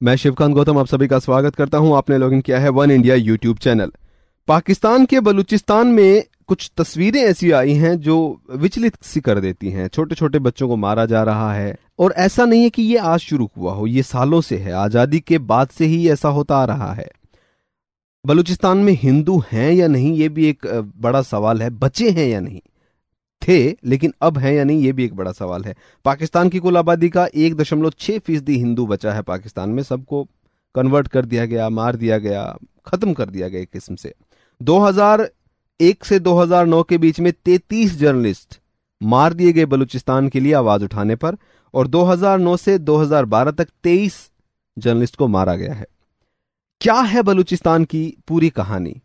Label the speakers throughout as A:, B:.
A: मैं शिवकांत गौतम आप सभी का स्वागत करता हूं। आपने लॉगिन किया है one India YouTube channel. Pakistan के बलूचिस्तान में कुछ तस्वीरें ऐसी आई हैं जो विचलित सी कर देती हैं। छोटे छोटे बच्चों को मारा जा रहा है और ऐसा नहीं है कि ये आज शुरू हुआ हो, ये सालों से है। आजादी के बाद से ही ऐसा होता आ रहा है। बलूचिस्तान में हिंदू हैं या नहीं ये भी एक बड़ा सवाल है। बचे हैं या नहीं, थे लेकिन अब हैं या नहीं ये भी एक बड़ा सवाल है। पाकिस्तान की कुल आबादी का 1.6% हिंदू बचा है पाकिस्तान में। सबको कन्वर्ट कर दिया गया, मार दिया गया, खत्म कर दिया गया एक किस्म से। 2001 से 2009 के बीच में 33 जर्नलिस्ट मार दिए गए बलूचिस्तान के लिए आवाज उठाने पर, और 2009 से 2012 तक 23 जर्नलिस्ट को मारा गया है। क्या है बलूचिस्तान की पूरी कहानी?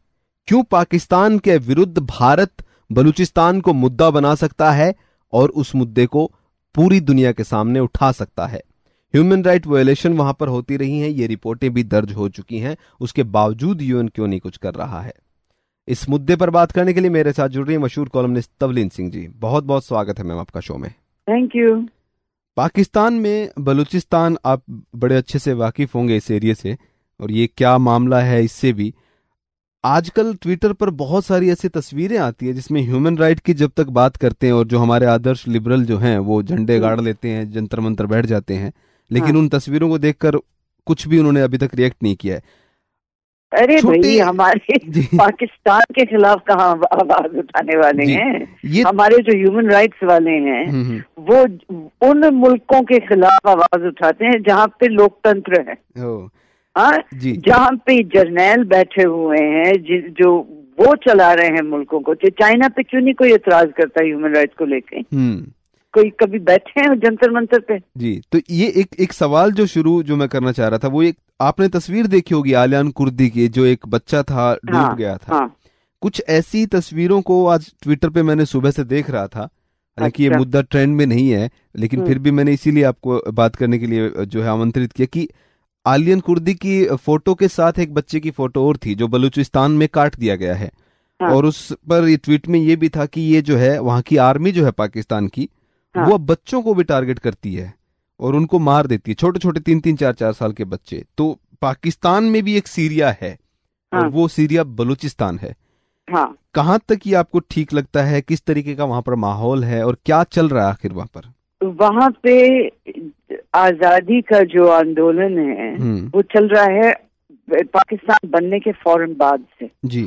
A: क्यों पाकिस्तान के विरुद्ध भारत बलूचिस्तान को मुद्दा बना सकता है और उस मुद्दे को पूरी दुनिया के सामने उठा सकता है? ह्यूमन राइट वायलेशन वहां पर होती रही हैं, ये रिपोर्टें भी दर्ज हो चुकी हैं। उसके बावजूद यूएन क्यों नहीं कुछ कर रहा है? इस मुद्दे पर बात करने के लिए मेरे साथ जुड़ रही है मशहूर कॉलमनिस्ट तवलीन सिंह जी। बहुत बहुत स्वागत है मैम आपका शो में।
B: Thank you.
A: पाकिस्तान में बलूचिस्तान, आप बड़े अच्छे से वाकिफ होंगे इस एरिया से, और ये क्या मामला है इससे भी। आजकल ट्विटर पर बहुत सारी ऐसी तस्वीरें आती है जिसमें ह्यूमन राइट की जब तक बात करते हैं और जो हमारे आदर्श लिबरल जो हैं वो झंडे गाड़ लेते हैं, जंतर मंतर बैठ जाते हैं, लेकिन उन तस्वीरों को देखकर कुछ भी उन्होंने अभी तक रिएक्ट नहीं किया है।
B: अरे भाई, हमारे पाकिस्तान के खिलाफ कहाँ आवाज उठाने वाले हैं? हमारे जो ह्यूमन राइट्स वाले हैं वो उन मुल्कों के खिलाफ आवाज उठाते हैं जहाँ पे लोकतंत्र है। हाँ, जहाँ पे जर्नैल बैठे हुए हैं जो वो चला रहे हैं मुल्कों को। चाइना पे क्यों नहीं कोई एतराज करता ह्यूमन राइट्स को लेके? कोई कभी बैठे हैं जंतर मंतर पे? जी,
A: तो ये एक सवाल जो मैं करना चाह रहा था, वो एक आपने तस्वीर देखी होगी आलियान कुर्दी की, जो एक बच्चा था डूब गया था। कुछ ऐसी तस्वीरों को आज ट्विटर पे मैंने सुबह से देख रहा था। हालांकि ये मुद्दा ट्रेंड में नहीं है, लेकिन फिर भी मैंने इसीलिए आपको बात करने के लिए जो है आमंत्रित किया कि आलियन कुर्दी की फोटो के साथ एक बच्चे की फोटो और थी जो बलूचिस्तान में काट दिया गया है। और उस पर ये ट्वीट में ये भी था कि ये जो है वहां की आर्मी जो है पाकिस्तान की, वो अब बच्चों को भी टारगेट करती है और उनको मार देती है, छोटे छोटे 3-3, 4-4 साल के बच्चे। तो पाकिस्तान में भी एक सीरिया है और वो सीरिया बलूचिस्तान है। कहाँ तक ये आपको ठीक लगता है? किस तरीके का वहां पर माहौल है और क्या चल रहा है आखिर वहां पर?
B: वहाँ पे आजादी का जो आंदोलन है वो चल रहा है पाकिस्तान बनने के फौरन बाद से जी।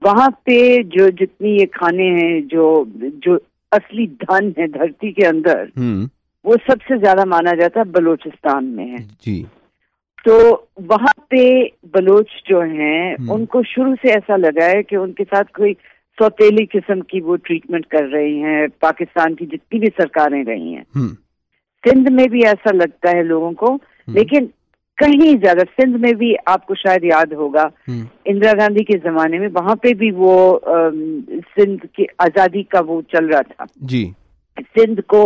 B: वहाँ पे जो जितनी ये खाने हैं, जो असली धन है धरती के अंदर, वो सबसे ज्यादा माना जाता है बलूचिस्तान में है जी। तो वहाँ पे बलोच जो हैं उनको शुरू से ऐसा लगा है कि उनके साथ कोई सौतेली किस्म की वो ट्रीटमेंट कर रही हैं पाकिस्तान की जितनी भी सरकारें रही हैं। सिंध में भी ऐसा लगता है लोगों को, लेकिन कहीं ज्यादा सिंध में भी आपको शायद याद होगा इंदिरा गांधी के जमाने में वहां पे भी वो सिंध की आजादी का वो चल रहा था जी। सिंध को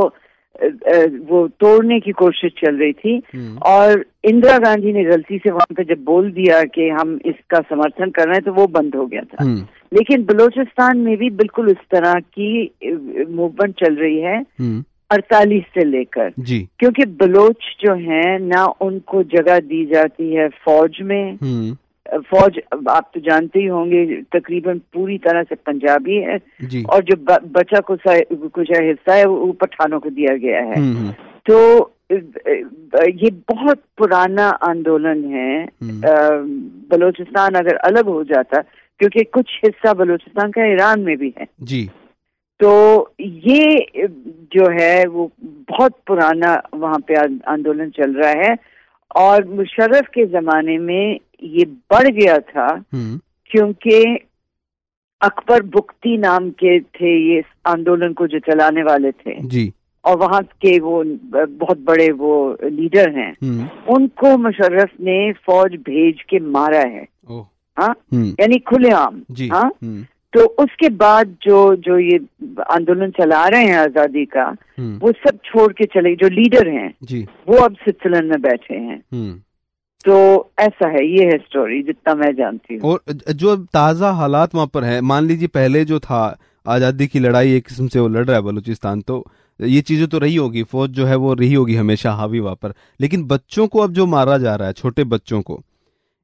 B: वो तोड़ने की कोशिश चल रही थी और इंदिरा गांधी ने गलती से वहां पे जब बोल दिया कि हम इसका समर्थन कर रहे हैं तो वो बंद हो गया था। लेकिन बलूचिस्तान में भी बिल्कुल इस तरह की मूवमेंट चल रही है 48 से लेकर जी। क्योंकि बलोच जो हैं ना उनको जगह दी जाती है फौज में। फौज आप तो जानते ही होंगे तकरीबन पूरी तरह से पंजाबी है और जो बचा कुछ हिस्सा है वो पठानों को दिया गया है। तो ये बहुत पुराना आंदोलन है। बलूचिस्तान अगर अलग हो जाता, क्योंकि कुछ हिस्सा बलूचिस्तान का ईरान में भी है जी, तो ये जो है वो बहुत पुराना वहाँ पे आंदोलन चल रहा है। और मुशर्रफ के जमाने में ये बढ़ गया था क्योंकि अकबर बुख्ती नाम के थे ये आंदोलन को जो चलाने वाले थे जी। और वहाँ के वो बहुत बड़े वो लीडर हैं, उनको मुशर्रफ ने फौज भेज के मारा है। हाँ, यानी खुलेआम। हाँ, तो उसके बाद जो ये आंदोलन चला रहे हैं आजादी का, वो सब छोड़ के चले, जो लीडर हैं जी। वो अब स्विट्जरलैंड में बैठे हैं। तो ऐसा है, ये है स्टोरी जितना मैं जानती हूँ।
A: और जो ताजा हालात वहां पर है, मान लीजिए पहले जो था आजादी की लड़ाई एक किस्म से वो लड़ रहा है बलूचिस्तान, तो ये चीजें तो रही होगी, फौज जो है वो रही होगी हमेशा हावी वहां पर, लेकिन बच्चों को अब जो मारा जा रहा है, छोटे बच्चों को,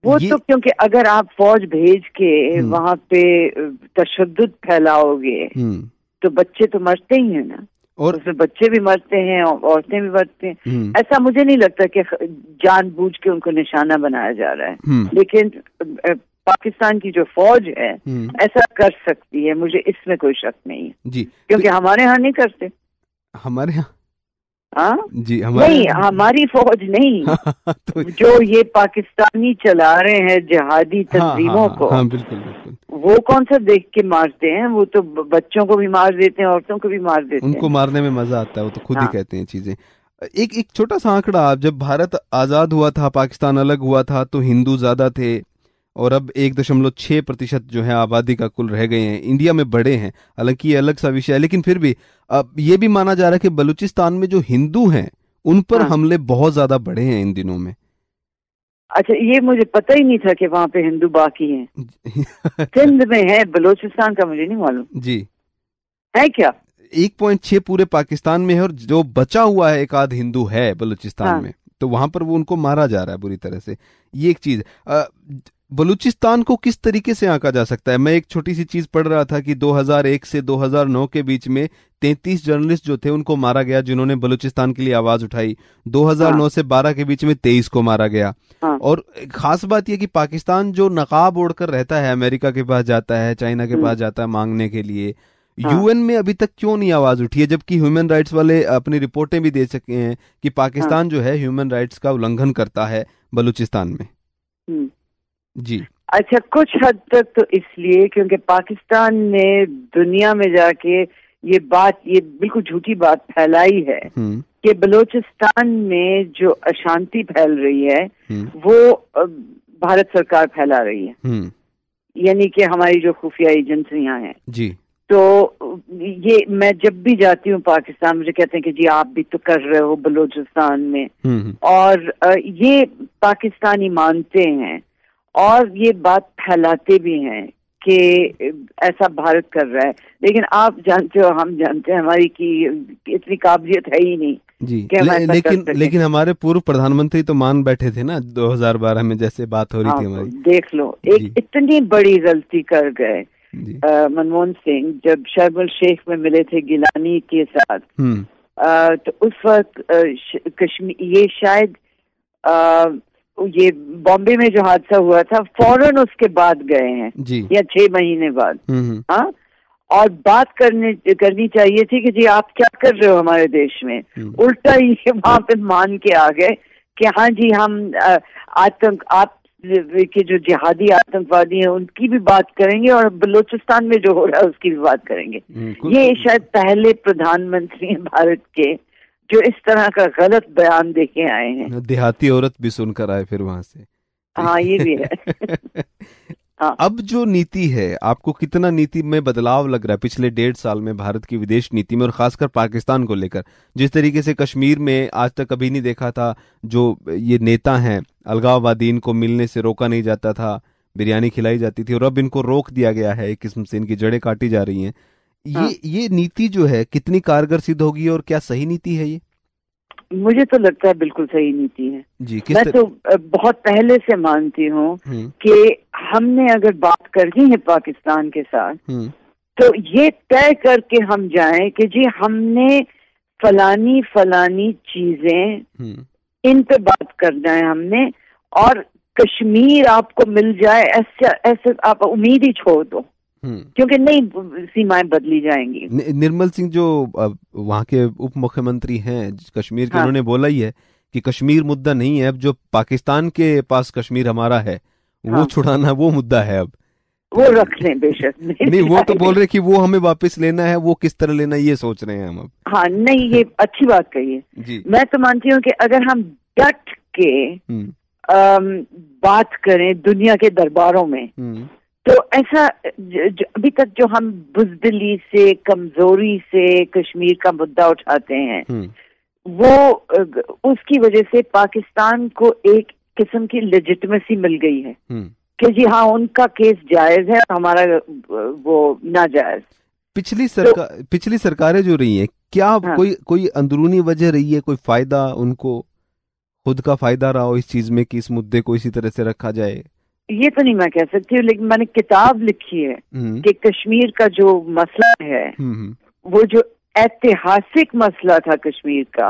B: वो तो क्योंकि अगर आप फौज भेज के वहां पे तशद्दुद फैलाओगे तो बच्चे तो मरते ही हैं ना, और उसमें बच्चे भी मरते हैं और औरतें भी मरते हैं। ऐसा मुझे नहीं लगता कि जानबूझ के उनको निशाना बनाया जा रहा है, लेकिन पाकिस्तान की जो फौज है ऐसा कर सकती है, मुझे इसमें कोई शक नहीं है जी, क्योंकि हमारे यहाँ नहीं करते।
A: हमारे यहाँ
B: जी नहीं, हमारी फौज नहीं तो जो ये पाकिस्तानी चला रहे हैं जिहादी तंजीमों को,
A: बिल्कुल बिल्कुल,
B: वो कौन सा देख के मारते हैं, वो तो बच्चों को भी मार देते हैं, औरतों को भी मार देते हैं।
A: उनको मारने में मजा आता है, वो तो खुद ही कहते हैं चीजें। एक छोटा सा आंकड़ा, जब भारत आजाद हुआ था, पाकिस्तान अलग हुआ था, तो हिंदू ज्यादा थे और अब 1.6% जो है आबादी का कुल रह गए हैं, इंडिया में बड़े हैं, हालांकि ये अलग सा विषय है, लेकिन फिर भी अब ये भी माना जा रहा है कि बलूचिस्तान में जो हिंदू हैं उन पर हमले बहुत ज्यादा बढ़े हैं इन दिनों में।
B: अच्छा, ये मुझे पता ही नहीं था कि वहाँ पे हिंदू बाकी हैं। सिंध में है, बलूचिस्तान का मुझे नहीं मालूम
A: जी,
B: है क्या?
A: 1.6 पूरे पाकिस्तान में है, और जो बचा हुआ है एक आध हिंदू है बलूचिस्तान में, तो वहां पर वो उनको मारा जा रहा है बुरी तरह से। ये एक चीज, बलूचिस्तान को किस तरीके से आंका जा सकता है? मैं एक छोटी सी चीज पढ़ रहा था कि 2001 से 2009 के बीच में 33 जर्नलिस्ट जो थे उनको मारा गया जिन्होंने बलूचिस्तान के लिए आवाज उठाई। 2009 से 12 के बीच में 23 को मारा गया। और खास बात यह कि पाकिस्तान जो नकाब ओढ़कर रहता है, अमेरिका के पास जाता है, चाइना के पास जाता है मांगने के लिए, यूएन में अभी तक क्यों नहीं आवाज उठी है? जबकि ह्यूमन राइट्स वाले अपनी रिपोर्टें भी दे सके हैं कि पाकिस्तान जो है ह्यूमन राइट्स का उल्लंघन करता है बलूचिस्तान में जी।
B: अच्छा, कुछ हद तक तो इसलिए क्योंकि पाकिस्तान ने दुनिया में जाके ये बिल्कुल झूठी बात फैलाई है कि बलूचिस्तान में जो अशांति फैल रही है वो भारत सरकार फैला रही है, यानी कि हमारी जो खुफिया एजेंसियां हैं जी। तो ये मैं जब भी जाती हूँ पाकिस्तान, मुझे कहते हैं कि जी आप भी तो कर रहे हो बलूचिस्तान में, और ये पाकिस्तानी मानते हैं और ये बात फैलाते भी हैं कि ऐसा भारत कर रहा है, लेकिन आप जानते हो, हम जानते हैं, हमारी की इतनी काबिलियत है ही नहीं
A: जी। लेकिन हमारे पूर्व प्रधानमंत्री तो मान बैठे थे ना 2012 में, जैसे बात हो रही थी हमारी।
B: देख लो, एक इतनी बड़ी गलती कर गए मनमोहन सिंह जब शर्म एल शेख में मिले थे गिलानी के साथ। तो उस वक्त कश्मीर, ये शायद ये बॉम्बे में जो हादसा हुआ था फौरन उसके बाद गए हैं या 6 महीने बाद। हाँ, और बात करनी चाहिए थी कि जी आप क्या कर रहे हो हमारे देश में। उल्टा ये वहां पे मान के आ गए कि हाँ जी हम आप के जो जिहादी आतंकवादी हैं उनकी भी बात करेंगे और बलूचिस्तान में जो हो रहा है उसकी भी बात करेंगे। ये शायद पहले प्रधानमंत्री हैं भारत के जो इस तरह का गलत बयान देके आए हैं।
A: देहाती औरत भी सुनकर आए फिर वहां से।
B: हाँ, ये भी है।
A: हाँ। अब जो नीति है, आपको कितना नीति में बदलाव लग रहा है पिछले 1.5 साल में भारत की विदेश नीति में, और खासकर पाकिस्तान को लेकर? जिस तरीके से कश्मीर में आज तक कभी नहीं देखा था, जो ये नेता हैं अलगाववादी, इनको मिलने से रोका नहीं जाता था, बिरयानी खिलाई जाती थी, और अब इनको रोक दिया गया है, एक किस्म से इनकी जड़ें काटी जा रही हैं। ये नीति जो है कितनी कारगर सिद्ध होगी और क्या सही नीति है ये?
B: मुझे तो लगता है बिल्कुल सही नीति है जी। मैं तो बहुत पहले से मानती हूँ कि हमने अगर बात करनी है पाकिस्तान के साथ तो ये तय करके हम जाएं कि जी हमने फलानी चीजें इन पे बात करना है हमने, और कश्मीर आपको मिल जाए ऐसे आप उम्मीद ही छोड़ दो, क्योंकि नहीं सीमाएं बदली जाएंगी।
A: निर्मल सिंह जो वहाँ के उप मुख्यमंत्री हैं कश्मीर के, उन्होंने बोला ही है कि कश्मीर मुद्दा नहीं है, अब जो पाकिस्तान के पास कश्मीर हमारा है वो छुड़ाना वो मुद्दा है। अब
B: वो रख लें बेशक,
A: नहीं वो तो बोल रहे कि वो हमें वापस लेना है, वो किस तरह लेना ये सोच रहे हैं हम अब।
B: हाँ, नहीं ये अच्छी बात कही है। मैं तो मानती हूँ कि अगर हम डट के बात करें दुनिया के दरबारों में तो ऐसा अभी तक जो हम बुज़दिली से, कमजोरी से कश्मीर का मुद्दा उठाते हैं वो उसकी वजह से पाकिस्तान को एक किस्म की लेजिटिमेसी मिल गई है कि जी हाँ उनका केस जायज है, हमारा वो नाजायज।
A: पिछली सरकारें जो रही हैं, क्या हाँ। कोई अंदरूनी वजह रही है, कोई फायदा उनको खुद का फायदा रहा हो इस चीज में कि इस मुद्दे को इसी तरह से रखा जाए?
B: ये तो नहीं मैं कह सकती हूँ, लेकिन मैंने किताब लिखी है कि कश्मीर का जो मसला है, वो जो ऐतिहासिक मसला था कश्मीर का,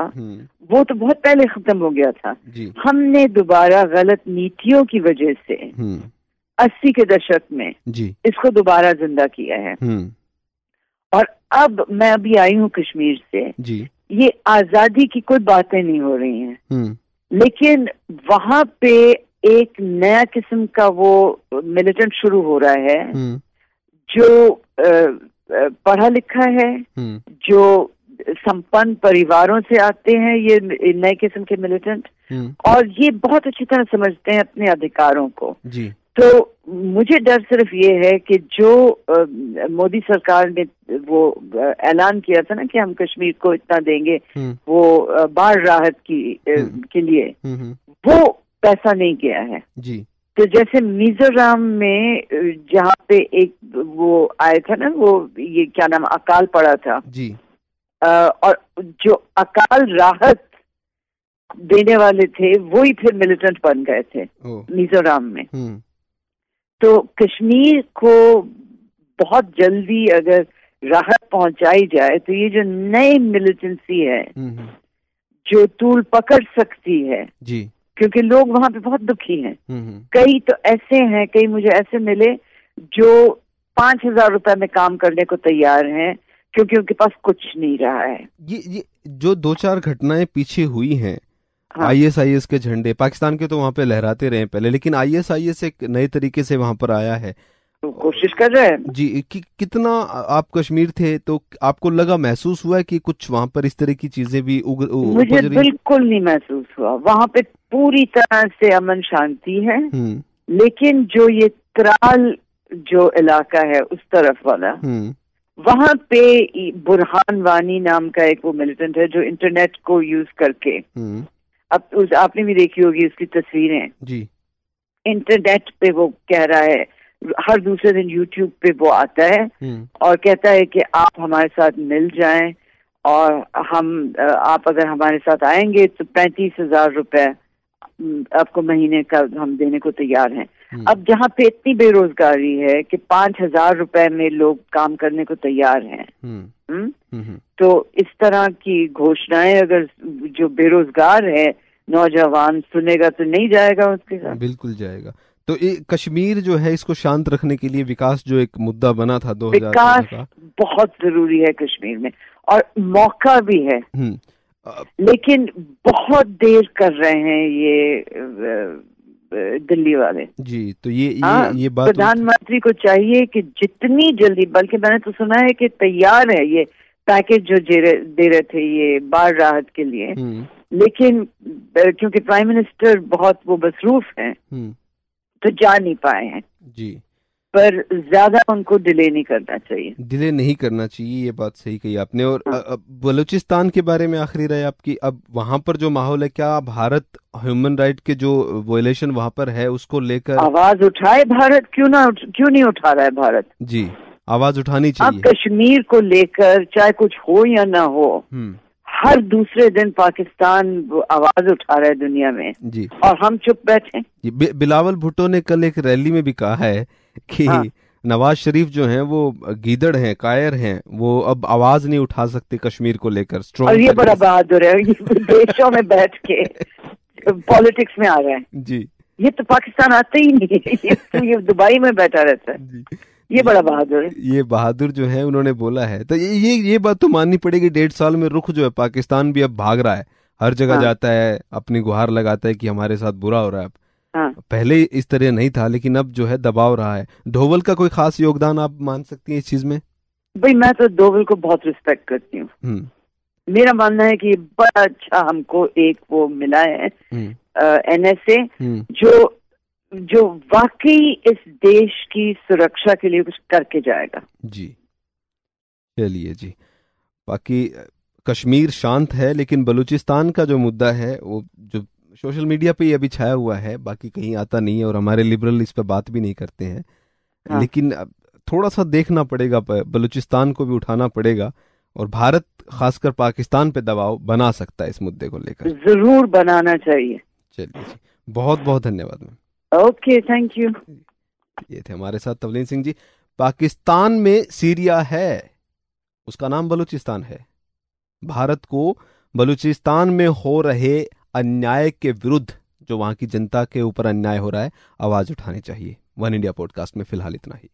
B: वो तो बहुत पहले खत्म हो गया था। हमने दोबारा गलत नीतियों की वजह से 80 के दशक में इसको दोबारा जिंदा किया है। और अब मैं अभी आई हूँ कश्मीर से, ये आजादी की कोई बातें नहीं हो रही हैं, लेकिन वहां पे एक नया किस्म का वो मिलिटेंट शुरू हो रहा है जो पढ़ा लिखा है, जो संपन्न परिवारों से आते हैं, ये नए किस्म के मिलिटेंट, और ये बहुत अच्छी तरह समझते हैं अपने अधिकारों को। तो मुझे डर सिर्फ ये है कि जो मोदी सरकार ने वो ऐलान किया था ना कि हम कश्मीर को इतना देंगे वो बाढ़ राहत के लिए, वो पैसा नहीं गया है। तो जैसे मिजोरम में जहाँ पे एक वो आया था ना, वो ये क्या नाम, अकाल पड़ा था और जो अकाल राहत देने वाले थे वो ही फिर मिलिटेंट बन गए थे मिजोरम में। तो कश्मीर को बहुत जल्दी अगर राहत पहुंचाई जाए तो ये जो नई मिलिटेंसी है जो तूल पकड़ सकती है, क्योंकि लोग वहां पे बहुत दुखी हैं। कई तो ऐसे हैं, कई मुझे ऐसे मिले जो 5,000 रुपए में काम करने को तैयार हैं क्योंकि उनके पास कुछ नहीं रहा है।
A: ये जो 2-4 घटनाएं पीछे हुई हैं, हाँ। ISIS के झंडे पाकिस्तान के तो वहां पे लहराते रहे पहले, लेकिन ISIS एक नए तरीके से वहां पर आया है,
B: तो कोशिश कर रहे हैं
A: जी। कितना आप कश्मीर थे तो आपको लगा, महसूस हुआ कि कुछ वहां पर इस तरह की चीजें भी
B: मुझे बिल्कुल नहीं महसूस हुआ। वहां पे पूरी तरह से अमन शांति है, लेकिन जो ये त्राल जो इलाका है उस तरफ वाला, वहां पे बुरहान वानी नाम का एक वो मिलिटेंट है जो इंटरनेट को यूज करके, अब आपने भी देखी होगी उसकी तस्वीरें जी, इंटरनेट पे वो कह रहा है, हर दूसरे दिन यूट्यूब पे वो आता है और कहता है कि आप हमारे साथ मिल जाएं और आप अगर हमारे साथ आएंगे तो 35,000 रुपए आपको महीने का हम देने को तैयार हैं। अब जहाँ पे इतनी बेरोजगारी है कि 5,000 रुपए में लोग काम करने को तैयार हैं, तो इस तरह की घोषणाएं अगर जो बेरोजगार है नौजवान सुनेगा तो नहीं जाएगा उसके साथ।
A: बिल्कुल जाएगा। तो कश्मीर जो है इसको शांत रखने के लिए विकास जो एक मुद्दा बना था 2000
B: विकास बहुत जरूरी है कश्मीर में, और मौका भी है, लेकिन बहुत देर कर रहे हैं ये दिल्ली वाले जी। तो ये बात प्रधानमंत्री को चाहिए कि जितनी जल्दी, बल्कि मैंने तो सुना है कि तैयार है ये पैकेज जो दे रहे थे ये बाढ़ राहत के लिए, लेकिन क्योंकि प्राइम मिनिस्टर बहुत वो मसरूफ हैं तो जा नहीं पाए हैं जी। पर ज्यादा उनको डिले नहीं करना चाहिए,
A: डिले नहीं करना चाहिए, ये बात सही कही आपने। और बलूचिस्तान के बारे में आखिरी राय आपकी, अब वहाँ पर जो माहौल है, क्या भारत ह्यूमन राइट के जो वायलेशन वहाँ पर है उसको लेकर
B: आवाज उठाए? भारत क्यों नहीं उठा रहा है भारत?
A: जी, आवाज उठानी चाहिए।
B: अब कश्मीर को लेकर चाहे कुछ हो या ना हो, हर दूसरे दिन पाकिस्तान आवाज उठा रहा है दुनिया में जी, और हम चुप बैठे।
A: बिलावल भुट्टो ने कल एक रैली में भी कहा है कि नवाज शरीफ जो हैं वो गीदड़ हैं, कायर हैं, वो अब आवाज नहीं उठा सकते कश्मीर को लेकर।
B: और ये बड़ा बहादुर है, देशों में बैठ के पॉलिटिक्स में आ रहे हैं जी। ये तो पाकिस्तान आते ही नहीं, ये दुबई में बैठा रहता है। ये बड़ा बहादुर है,
A: ये बहादुर जो है उन्होंने बोला है। तो ये बात तो माननी पड़ेगी, 1.5 साल में रुख जो है पाकिस्तान भी अब भाग रहा है, हर जगह जाता है, अपनी गुहार लगाता है कि हमारे साथ बुरा हो रहा है। पहले इस तरह नहीं था, लेकिन अब जो है दबाव रहा है। डोवल का कोई खास योगदान आप मान सकती हैं इस चीज में?
B: भाई मैं तो डोवल को बहुत रिस्पेक्ट करती हूँ। मेरा मानना है कि बड़ा अच्छा हमको एक वो मिला है NSA जो वाकई इस देश की सुरक्षा के लिए कुछ करके जाएगा
A: जी। चलिए जी, बाकी कश्मीर शांत है, लेकिन बलूचिस्तान का जो मुद्दा है वो जो सोशल मीडिया पे अभी छाया हुआ है, बाकी कहीं आता नहीं है, और हमारे लिबरल इस पे बात भी नहीं करते हैं। लेकिन थोड़ा सा देखना पड़ेगा, बलूचिस्तान को भी उठाना पड़ेगा, और भारत खासकर पाकिस्तान पे दबाव बना सकता है इस मुद्दे को लेकर।
B: जरूर बनाना चाहिए।
A: चलिए जी, बहुत बहुत धन्यवाद मैम।
B: Okay, thank you.
A: ये थे हमारे साथ तवलीन सिंह जी। पाकिस्तान में सीरिया है, उसका नाम बलूचिस्तान है। भारत को बलूचिस्तान में हो रहे अन्याय के विरुद्ध, जो वहां की जनता के ऊपर अन्याय हो रहा है, आवाज उठानी चाहिए। वन इंडिया पॉडकास्ट में फिलहाल इतना ही।